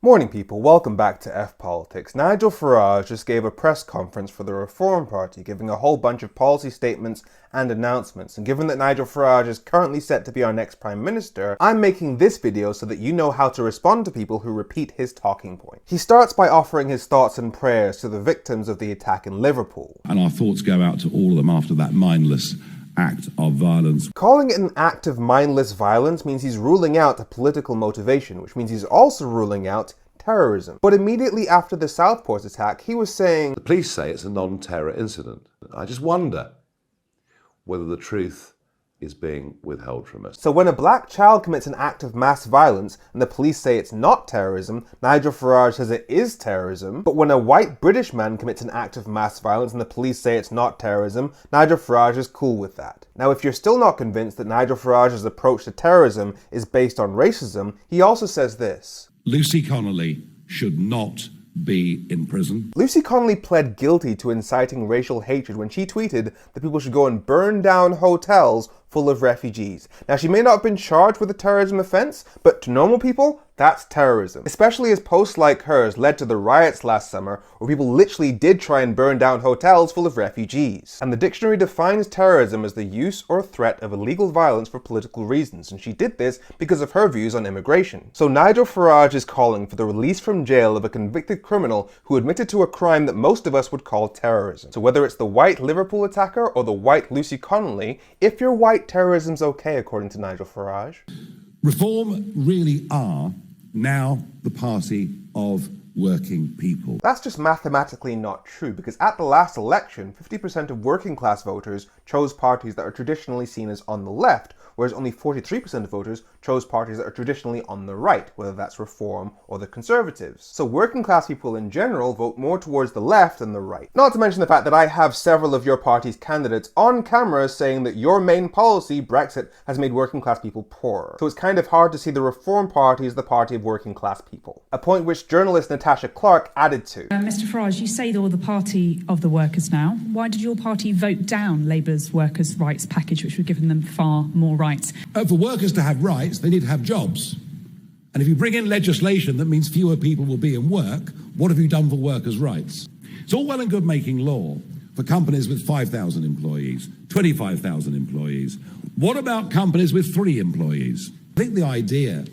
Morning people, welcome back to F Politics. Nigel Farage just gave a press conference for the Reform Party, giving a whole bunch of policy statements and announcements. And given that Nigel Farage is currently set to be our next Prime Minister, I'm making this video so that you know how to respond to people who repeat his talking point. He starts by offering his thoughts and prayers to the victims of the attack in Liverpool. And our thoughts go out to all of them after that mindless act of violence. Calling it an act of mindless violence means he's ruling out a political motivation, which means he's also ruling out terrorism. But immediately after the Southport attack, he was saying, the police say it's a non-terror incident. I just wonder whether the truth is being withheld from us. So when a black child commits an act of mass violence and the police say it's not terrorism, Nigel Farage says it is terrorism. But when a white British man commits an act of mass violence and the police say it's not terrorism, Nigel Farage is cool with that. Now, if you're still not convinced that Nigel Farage's approach to terrorism is based on racism, he also says this. Lucy Connolly should not be in prison. Lucy Connolly pled guilty to inciting racial hatred when she tweeted that people should go and burn down hotels full of refugees. Now, she may not have been charged with a terrorism offense, but to normal people, that's terrorism. Especially as posts like hers led to the riots last summer, where people literally did try and burn down hotels full of refugees. And the dictionary defines terrorism as the use or threat of illegal violence for political reasons, and she did this because of her views on immigration. So Nigel Farage is calling for the release from jail of a convicted criminal who admitted to a crime that most of us would call terrorism. So whether it's the white Liverpool attacker or the white Lucy Connolly, if you're white, terrorism's okay, according to Nigel Farage. Reform really are now the party of working people. That's just mathematically not true, because at the last election, 50% of working class voters chose parties that are traditionally seen as on the left, whereas only 43% of voters chose parties that are traditionally on the right, whether that's Reform or the Conservatives. So working class people in general vote more towards the left than the right. Not to mention the fact that I have several of your party's candidates on camera saying that your main policy, Brexit, has made working class people poorer. So it's kind of hard to see the Reform Party as the party of working class people. A point which journalist Natasha Clark added to. Mr Farage, you say you're the party of the workers now. Why did your party vote down Labour's workers' rights package, which would have given them far more rights? For workers to have rights, they need to have jobs. And if you bring in legislation that means fewer people will be in work, what have you done for workers' rights? It's all well and good making law for companies with 5,000 employees, 25,000 employees. What about companies with 3 employees? I think the idea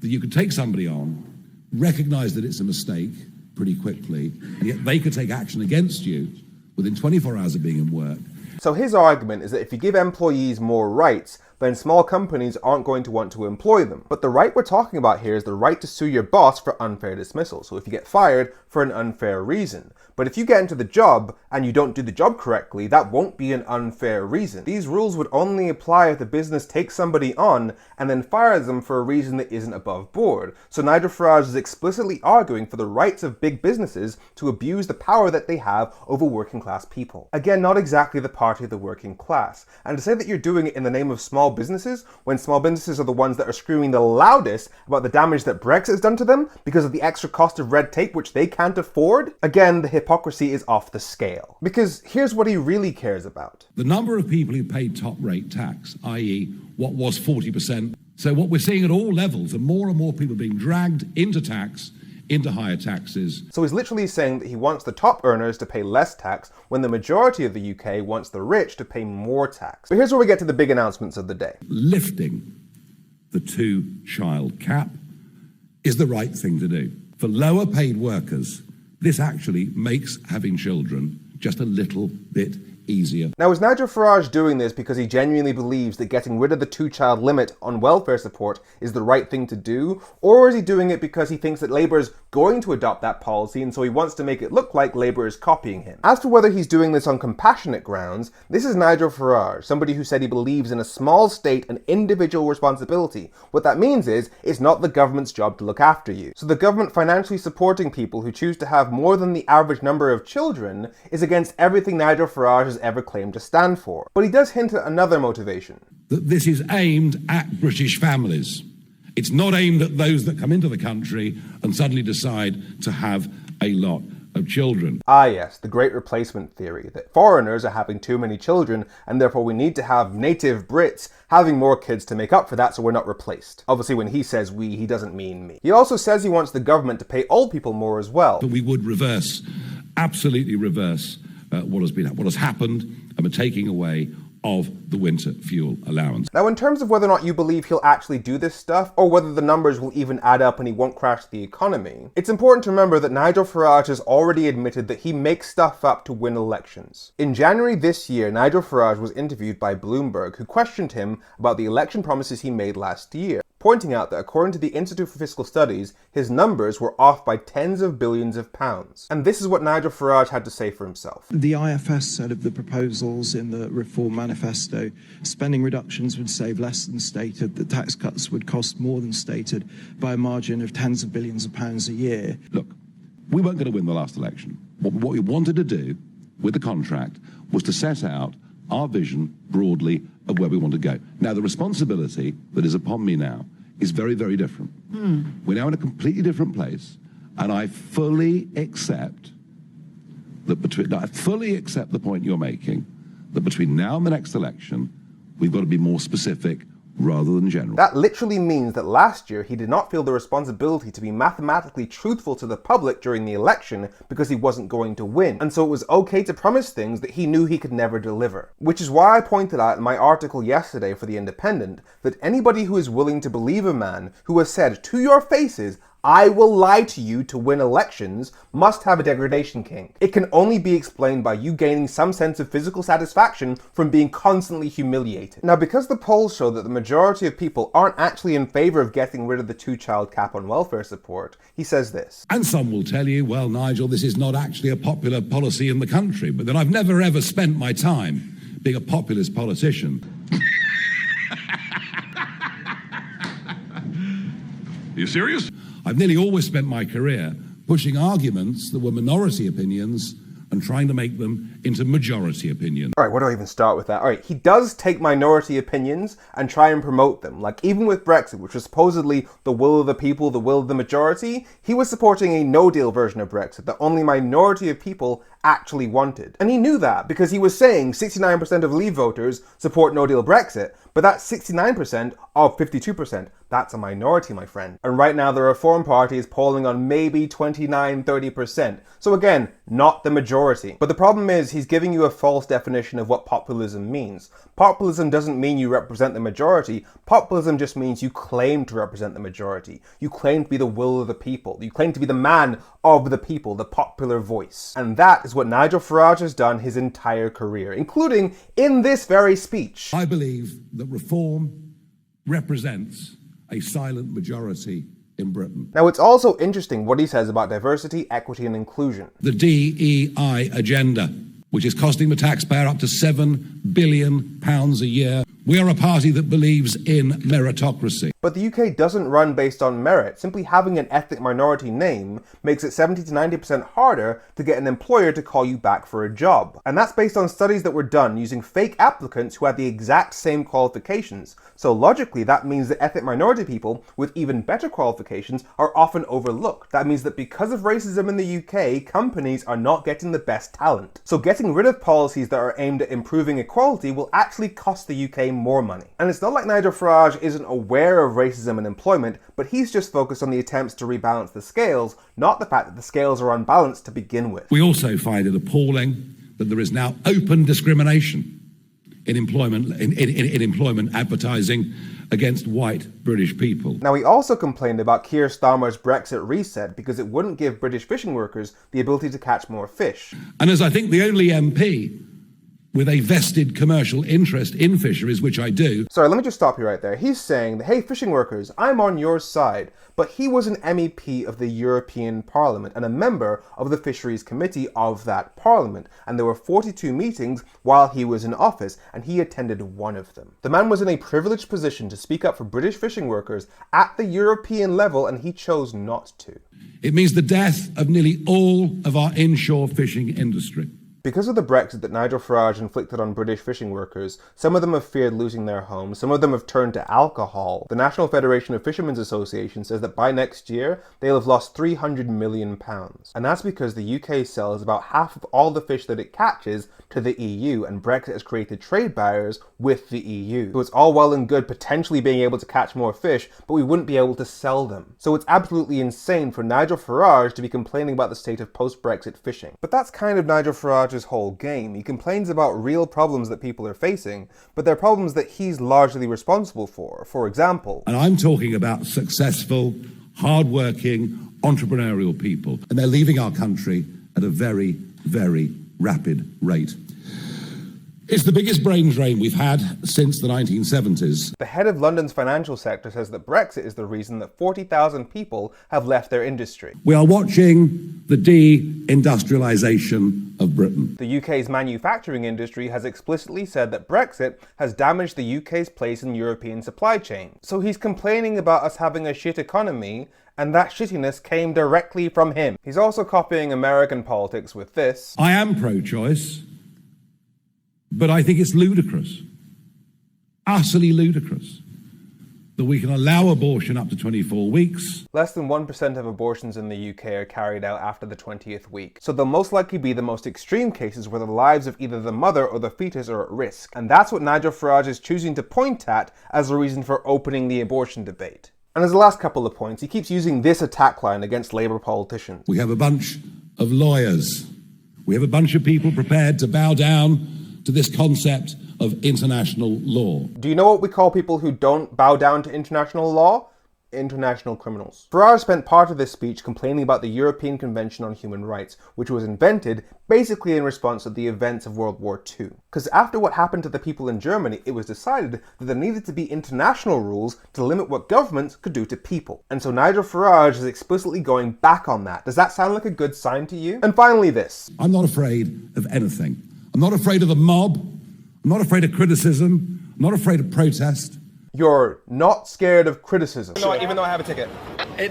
that you could take somebody on, recognise that it's a mistake pretty quickly, and yet they could take action against you within 24 hours of being in work. So his argument is that if you give employees more rights, then small companies aren't going to want to employ them. But the right we're talking about here is the right to sue your boss for unfair dismissal. So if you get fired for an unfair reason. But if you get into the job and you don't do the job correctly, that won't be an unfair reason. These rules would only apply if the business takes somebody on and then fires them for a reason that isn't above board. So Nigel Farage is explicitly arguing for the rights of big businesses to abuse the power that they have over working class people. Again, not exactly the party of the working class. And to say that you're doing it in the name of small businesses, when small businesses are the ones that are screaming the loudest about the damage that Brexit has done to them because of the extra cost of red tape which they can't afford, again, the hypocrisy is off the scale. Because here's what he really cares about. The number of people who paid top rate tax, i.e. what was 40%. So what we're seeing at all levels are more and more people being dragged into tax, into higher taxes. So he's literally saying that he wants the top earners to pay less tax when the majority of the UK wants the rich to pay more tax. But here's where we get to the big announcements of the day. Lifting the 2-child cap is the right thing to do. For lower paid workers, this actually makes having children just a little bit easier. Now, is Nigel Farage doing this because he genuinely believes that getting rid of the 2-child limit on welfare support is the right thing to do? Or is he doing it because he thinks that Labour is going to adopt that policy and so he wants to make it look like Labour is copying him? As for whether he's doing this on compassionate grounds, this is Nigel Farage, somebody who said he believes in a small state and individual responsibility. What that means is, it's not the government's job to look after you. So the government financially supporting people who choose to have more than the average number of children is against everything Nigel Farage has ever claimed to stand for. But he does hint at another motivation. That this is aimed at British families. It's not aimed at those that come into the country and suddenly decide to have a lot of children. Ah yes, the great replacement theory, that foreigners are having too many children and therefore we need to have native Brits having more kids to make up for that so we're not replaced. Obviously when he says we, he doesn't mean me. He also says he wants the government to pay old people more as well. But we would absolutely reverse what has happened and the taking away of the winter fuel allowance. Now, in terms of whether or not you believe he'll actually do this stuff, or whether the numbers will even add up and he won't crash the economy, it's important to remember that Nigel Farage has already admitted that he makes stuff up to win elections. In January this year, Nigel Farage was interviewed by Bloomberg, who questioned him about the election promises he made last year, pointing out that according to the Institute for Fiscal Studies, his numbers were off by tens of billions of pounds. And this is what Nigel Farage had to say for himself. The IFS said of the proposals in the Reform Manifesto, spending reductions would save less than stated, that tax cuts would cost more than stated by a margin of tens of billions of pounds a year. Look, we weren't going to win the last election. What we wanted to do with the contract was to set out our vision broadly of where we want to go. Now, the responsibility that is upon me now is very, very different. We're now in a completely different place, and I fully accept that I fully accept the point you're making, that between now and the next election, we've got to be more specific rather than general. That literally means that last year he did not feel the responsibility to be mathematically truthful to the public during the election because he wasn't going to win, and so it was okay to promise things that he knew he could never deliver. Which is why I pointed out in my article yesterday for The Independent that anybody who is willing to believe a man who has said to your faces, "I will lie to you to win elections," must have a degradation kink. It can only be explained by you gaining some sense of physical satisfaction from being constantly humiliated. Now, because the polls show that the majority of people aren't actually in favor of getting rid of the two-child cap on welfare support, he says this. And some will tell you, well, Nigel, this is not actually a popular policy in the country, but then I've never ever spent my time being a populist politician. Are you serious? I've nearly always spent my career pushing arguments that were minority opinions and trying to make them into majority opinions. Alright, where do I even start with that? Alright, he does take minority opinions and try and promote them. Like, even with Brexit, which was supposedly the will of the people, the will of the majority, he was supporting a no-deal version of Brexit that only minority of people actually wanted. And he knew that because he was saying 69% of Leave voters support no-deal Brexit, but that's 69% of 52%. That's a minority, my friend. And right now the Reform Party is polling on maybe 29-30%. So again, not the majority. But the problem is he's giving you a false definition of what populism means. Populism doesn't mean you represent the majority. Populism just means you claim to represent the majority. You claim to be the will of the people. You claim to be the man of the people, the popular voice. And that is what Nigel Farage has done his entire career, including in this very speech. I believe that reform represents a silent majority in Britain. Now, it's also interesting what he says about diversity, equity, and inclusion. The DEI agenda, which is costing the taxpayer up to £7 billion a year. We are a party that believes in meritocracy. But the UK doesn't run based on merit. Simply having an ethnic minority name makes it 70 to 90% harder to get an employer to call you back for a job. And that's based on studies that were done using fake applicants who had the exact same qualifications. So logically, that means that ethnic minority people with even better qualifications are often overlooked. That means that because of racism in the UK, companies are not getting the best talent. So getting rid of policies that are aimed at improving equality will actually cost the UK more money. And it's not like Nigel Farage isn't aware of racism in employment, but he's just focused on the attempts to rebalance the scales, not the fact that the scales are unbalanced to begin with. We also find it appalling that there is now open discrimination in employment advertising against white British people. Now, he also complained about Keir Starmer's Brexit reset because it wouldn't give British fishing workers the ability to catch more fish. And as I think the only MP with a vested commercial interest in fisheries, which I do. Sorry, let me just stop you right there. He's saying that, hey, fishing workers, I'm on your side. But he was an MEP of the European Parliament and a member of the Fisheries Committee of that Parliament. And there were 42 meetings while he was in office, and he attended one of them. The man was in a privileged position to speak up for British fishing workers at the European level, and he chose not to. It means the death of nearly all of our inshore fishing industry. Because of the Brexit that Nigel Farage inflicted on British fishing workers, some of them have feared losing their homes, some of them have turned to alcohol. The National Federation of Fishermen's Association says that by next year, they'll have lost £300 million. And that's because the UK sells about half of all the fish that it catches to the EU, and Brexit has created trade barriers with the EU. So it's all well and good potentially being able to catch more fish, but we wouldn't be able to sell them. So it's absolutely insane for Nigel Farage to be complaining about the state of post-Brexit fishing. But that's kind of Nigel Farage's whole game. He complains about real problems that people are facing, but they're problems that he's largely responsible for. For example, And I'm talking about successful, hard-working, entrepreneurial people. And they're leaving our country at a very, very rapid rate. It's the biggest brain drain we've had since the 1970s. the head of London's financial sector says that Brexit is the reason that 40,000 people have left their industry. We are watching the de-industrialisation of Britain. The UK's manufacturing industry has explicitly said that Brexit has damaged the UK's place in European supply chain. So he's complaining about us having a shit economy, and that shittiness came directly from him. He's also copying American politics with this. I am pro-choice, but I think it's ludicrous, utterly ludicrous, that we can allow abortion up to 24 weeks. Less than 1% of abortions in the UK are carried out after the 20th week, so they'll most likely be the most extreme cases where the lives of either the mother or the fetus are at risk. And that's what Nigel Farage is choosing to point at as a reason for opening the abortion debate. And as the last couple of points, he keeps using this attack line against Labour politicians. We have a bunch of lawyers. We have a bunch of people prepared to bow down to this concept of international law. Do you know what we call people who don't bow down to international law? International criminals. Farage spent part of this speech complaining about the European Convention on Human Rights, which was invented basically in response to the events of World War II. Because after what happened to the people in Germany, it was decided that there needed to be international rules to limit what governments could do to people. And so Nigel Farage is explicitly going back on that. Does that sound like a good sign to you? And finally this. I'm not afraid of anything. I'm not afraid of the mob. I'm not afraid of criticism. I'm not afraid of protest. You're not scared of criticism. No, even though I have a ticket.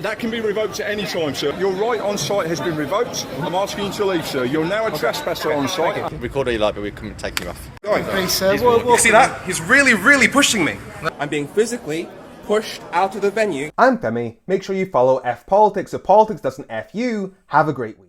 That can be revoked at any time, sir. Your right on site has been revoked. I'm asking you to leave, sir. You're now a trespasser on site. Record all you like, but we can take you off. Please, sir. We'll see that? He's really pushing me. I'm being physically pushed out of the venue. I'm Femi. Make sure you follow F Politics so politics doesn't F you. Have a great week.